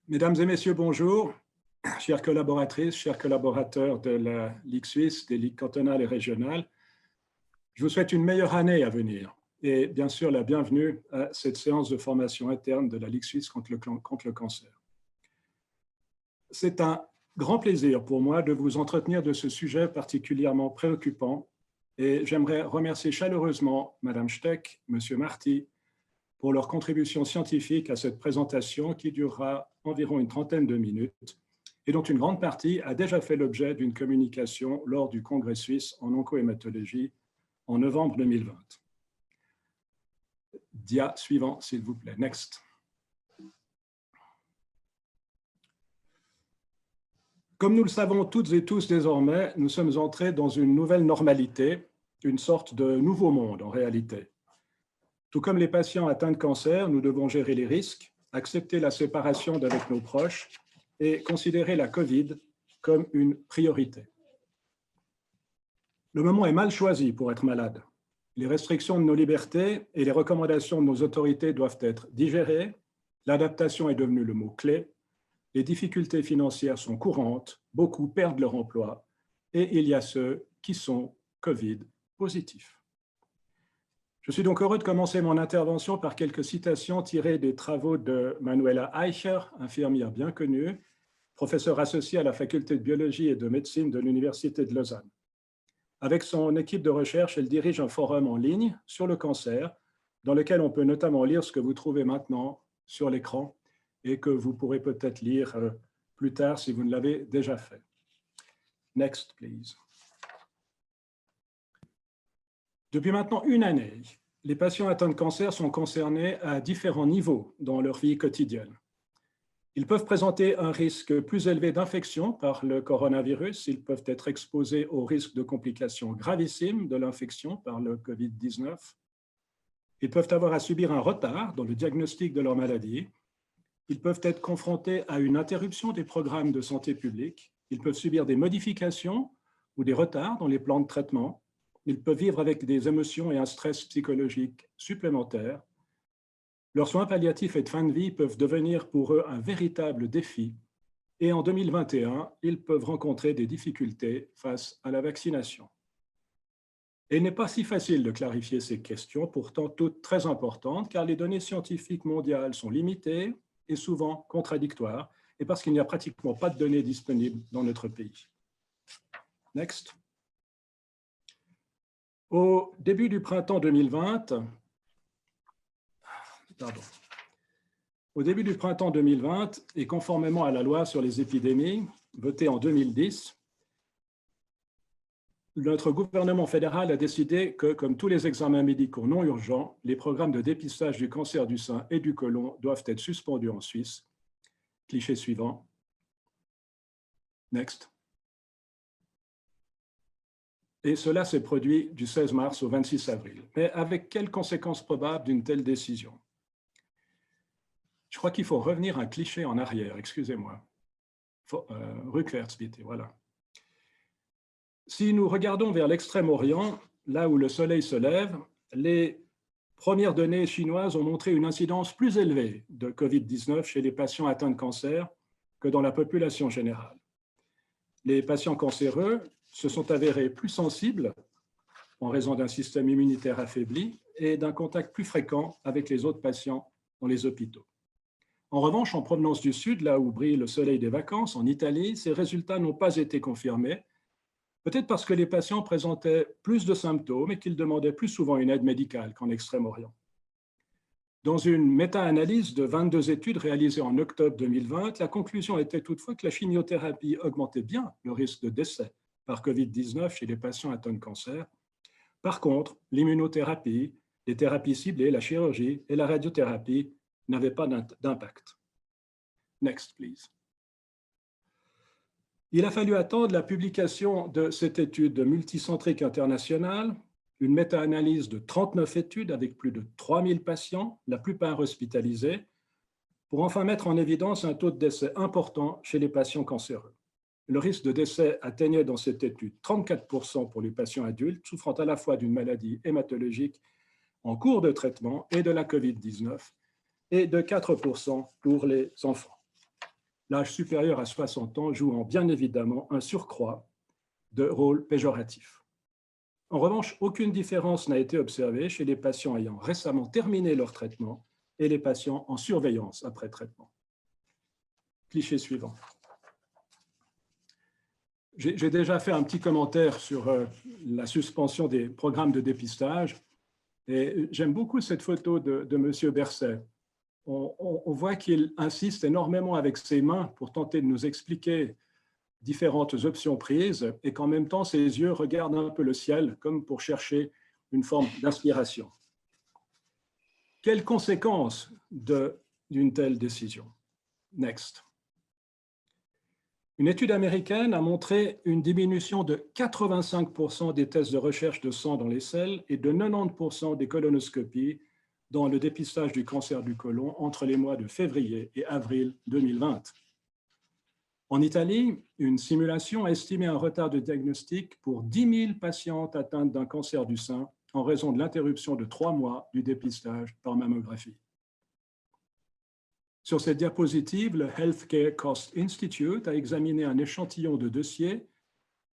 Mesdames et messieurs, bonjour. Chères collaboratrices, chers collaborateurs de la Ligue suisse, des ligues cantonales et régionales, je vous souhaite une meilleure année à venir et bien sûr la bienvenue à cette séance de formation interne de la Ligue suisse contre le cancer. C'est un grand plaisir pour moi de vous entretenir de ce sujet particulièrement préoccupant et j'aimerais remercier chaleureusement Madame Steck, Monsieur Marty, pour leur contribution scientifique à cette présentation qui durera environ une trentaine de minutes et dont une grande partie a déjà fait l'objet d'une communication lors du Congrès suisse en oncohématologie en novembre 2020. Dia suivant, s'il vous plaît. Next. Comme nous le savons toutes et tous désormais, nous sommes entrés dans une nouvelle normalité, une sorte de nouveau monde en réalité. Tout comme les patients atteints de cancer, nous devons gérer les risques, accepter la séparation d'avec nos proches et considérer la COVID comme une priorité. Le moment est mal choisi pour être malade. Les restrictions de nos libertés et les recommandations de nos autorités doivent être digérées. L'adaptation est devenue le mot-clé. Les difficultés financières sont courantes, beaucoup perdent leur emploi et il y a ceux qui sont COVID positifs. Je suis donc heureux de commencer mon intervention par quelques citations tirées des travaux de Manuela Eicher, infirmière bien connue, professeure associée à la faculté de biologie et de médecine de l'Université de Lausanne. Avec son équipe de recherche, elle dirige un forum en ligne sur le cancer, dans lequel on peut notamment lire ce que vous trouvez maintenant sur l'écran et que vous pourrez peut-être lire plus tard si vous ne l'avez déjà fait. Next, please. Depuis maintenant une année, les patients atteints de cancer sont concernés à différents niveaux dans leur vie quotidienne. Ils peuvent présenter un risque plus élevé d'infection par le coronavirus. Ils peuvent être exposés au risque de complications gravissimes de l'infection par le COVID-19. Ils peuvent avoir à subir un retard dans le diagnostic de leur maladie. Ils peuvent être confrontés à une interruption des programmes de santé publique. Ils peuvent subir des modifications ou des retards dans les plans de traitement. Ils peuvent vivre avec des émotions et un stress psychologique supplémentaires. Leurs soins palliatifs et de fin de vie peuvent devenir pour eux un véritable défi. Et en 2021, ils peuvent rencontrer des difficultés face à la vaccination. Et il n'est pas si facile de clarifier ces questions, pourtant toutes très importantes, car les données scientifiques mondiales sont limitées et souvent contradictoires, et parce qu'il n'y a pratiquement pas de données disponibles dans notre pays. Next. Au début du printemps 2020, et conformément à la loi sur les épidémies, votée en 2010, notre gouvernement fédéral a décidé que, comme tous les examens médicaux non urgents, les programmes de dépistage du cancer du sein et du côlon doivent être suspendus en Suisse. Cliché suivant. Next. Et cela s'est produit du 16 mars au 26 avril. Mais avec quelles conséquences probables d'une telle décision? Je crois qu'il faut revenir un cliché en arrière, excusez-moi. Rückwärts, bitte, voilà. Si nous regardons vers l'extrême-orient, là où le soleil se lève, les premières données chinoises ont montré une incidence plus élevée de COVID-19 chez les patients atteints de cancer que dans la population générale. Les patients cancéreux se sont avérés plus sensibles en raison d'un système immunitaire affaibli et d'un contact plus fréquent avec les autres patients dans les hôpitaux. En revanche, en provenance du sud, là où brille le soleil des vacances, en Italie, ces résultats n'ont pas été confirmés, peut-être parce que les patients présentaient plus de symptômes et qu'ils demandaient plus souvent une aide médicale qu'en Extrême-Orient. Dans une méta-analyse de 22 études réalisées en octobre 2020, la conclusion était toutefois que la chimiothérapie augmentait bien le risque de décès par COVID-19 chez les patients atteints de cancer. Par contre, l'immunothérapie, les thérapies ciblées, la chirurgie et la radiothérapie n'avaient pas d'impact. Next, please. Il a fallu attendre la publication de cette étude multicentrique internationale, une méta-analyse de 39 études avec plus de 3000 patients, la plupart hospitalisés, pour enfin mettre en évidence un taux de décès important chez les patients cancéreux. Le risque de décès atteignait dans cette étude 34% pour les patients adultes, souffrant à la fois d'une maladie hématologique en cours de traitement et de la COVID-19, et de 4% pour les enfants. l'âge supérieur à 60 ans jouant bien évidemment un surcroît de rôle péjoratif. En revanche, aucune différence n'a été observée chez les patients ayant récemment terminé leur traitement et les patients en surveillance après traitement. Cliché suivant. J'ai déjà fait un petit commentaire sur la suspension des programmes de dépistage et j'aime beaucoup cette photo de M. Berset. On voit qu'il insiste énormément avec ses mains pour tenter de nous expliquer différentes options prises et qu'en même temps, ses yeux regardent un peu le ciel comme pour chercher une forme d'inspiration. Quelles conséquences d'une telle décision? Next. Une étude américaine a montré une diminution de 85% des tests de recherche de sang dans les selles et de 90% des colonoscopies dans le dépistage du cancer du côlon entre les mois de février et avril 2020. En Italie, une simulation a estimé un retard de diagnostic pour 10 000 patientes atteintes d'un cancer du sein en raison de l'interruption de 3 mois du dépistage par mammographie. Sur cette diapositive, le Healthcare Cost Institute a examiné un échantillon de dossiers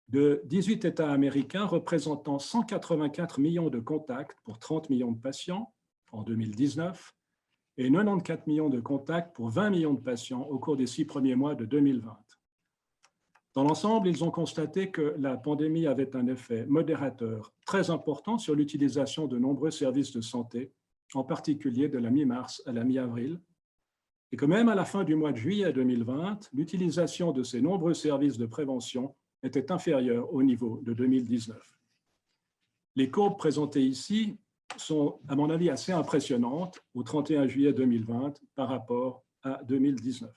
de 18 États américains représentant 184 millions de contacts pour 30 millions de patients en 2019 et 94 millions de contacts pour 20 millions de patients au cours des 6 premiers mois de 2020. Dans l'ensemble, ils ont constaté que la pandémie avait un effet modérateur très important sur l'utilisation de nombreux services de santé, en particulier de la mi-mars à la mi-avril, et que même à la fin du mois de juillet 2020, l'utilisation de ces nombreux services de prévention était inférieure au niveau de 2019. Les courbes présentées ici sont, à mon avis, assez impressionnantes au 31 juillet 2020 par rapport à 2019.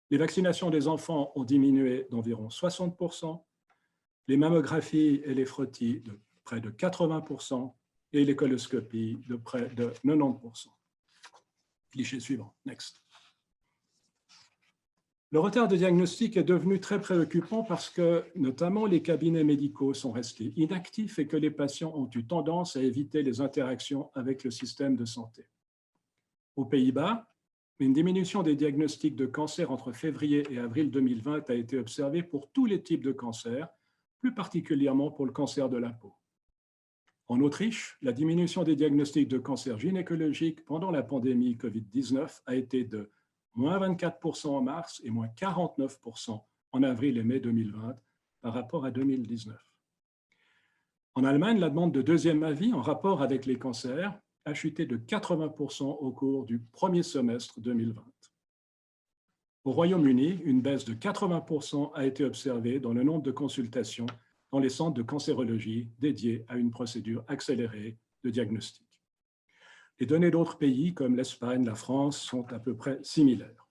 Les vaccinations des enfants ont diminué d'environ 60%, les mammographies et les frottis de près de 80% et les coloscopies de près de 90%. Cliché suivant, next. Le retard de diagnostic est devenu très préoccupant parce que, notamment, les cabinets médicaux sont restés inactifs et que les patients ont eu tendance à éviter les interactions avec le système de santé. Aux Pays-Bas, une diminution des diagnostics de cancer entre février et avril 2020 a été observée pour tous les types de cancers, plus particulièrement pour le cancer de la peau. En Autriche, la diminution des diagnostics de cancer gynécologique pendant la pandémie COVID-19 a été de moins 24% en mars et moins 49% en avril et mai 2020 par rapport à 2019. En Allemagne, la demande de deuxième avis en rapport avec les cancers a chuté de 80% au cours du premier semestre 2020. Au Royaume-Uni, une baisse de 80% a été observée dans le nombre de consultations dans les centres de cancérologie dédiés à une procédure accélérée de diagnostic. Les données d'autres pays comme l'Espagne, la France sont à peu près similaires.